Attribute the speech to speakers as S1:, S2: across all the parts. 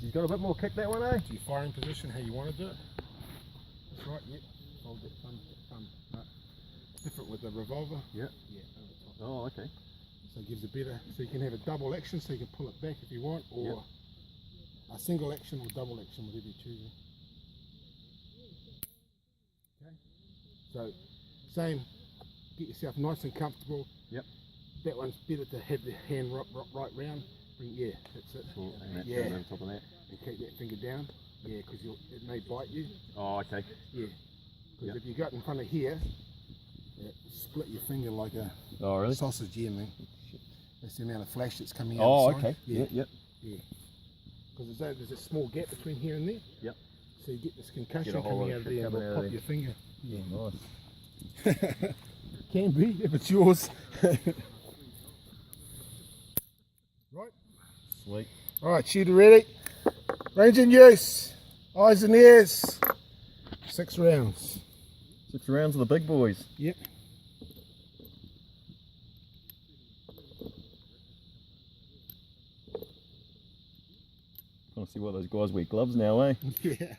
S1: He's got a bit more kick that one, eh?
S2: To your firing position, how you want to do it. That's right, yep. Hold it, thumb. No. Different with the revolver.
S1: Yeah.
S2: Yeah, over top.
S1: Oh, okay.
S2: So it gives a better, so you can have a double action, so you can pull it back if you want, or a single action or double action, whatever you choose. Okay. So, same, get yourself nice and comfortable.
S1: Yep.
S2: That one's better to have the hand right round. Yeah, that's it.
S1: Cool. And that's
S2: Yeah.
S1: on top of that.
S2: And keep that finger down. Yeah, because it may bite you.
S1: Oh, okay.
S2: Yeah. Because if you got in front of here, split your finger like a sausage. Yeah, man. That's the amount of flash that's coming out.
S1: Oh,
S2: the side.
S1: okay. Yeah. Yep.
S2: Yeah. Because there's a small gap between here and there.
S1: Yep.
S2: So you get this concussion
S1: Get a whole
S2: coming
S1: lot
S2: out
S1: of
S2: of
S1: shit
S2: there and
S1: coming
S2: it'll
S1: out
S2: pop
S1: of
S2: your finger.
S1: Yeah, nice.
S2: Can be, if it's yours. Right.
S1: Sweet.
S2: Alright, shooter ready. Range in use. Eyes and ears. 6 rounds.
S1: 6 rounds of the big boys.
S2: Yep.
S1: Want to see why those guys wear gloves now, eh?
S2: Yeah.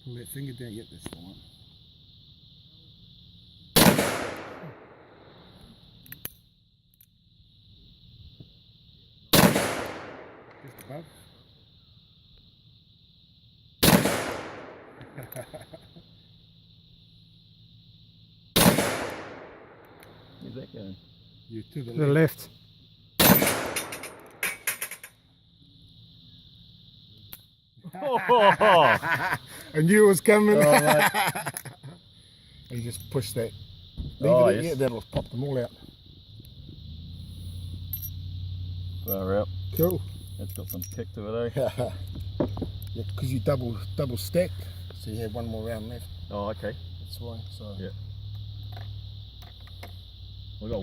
S2: Pull that finger down. Yep, that's the one. Just above.
S1: Where's that going?
S2: You to the
S3: left.
S1: Oh,
S2: I knew it was coming.
S1: Oh, mate.
S2: You just push that. Leave
S1: Oh,
S2: it,
S1: yes.
S2: yeah, that'll pop them all out.
S1: far out.
S2: Cool.
S1: That's got some kick to it, eh?
S2: Yeah, because you double stacked, so you have one more round left.
S1: Oh, okay.
S2: That's why. So.
S1: Yeah. We got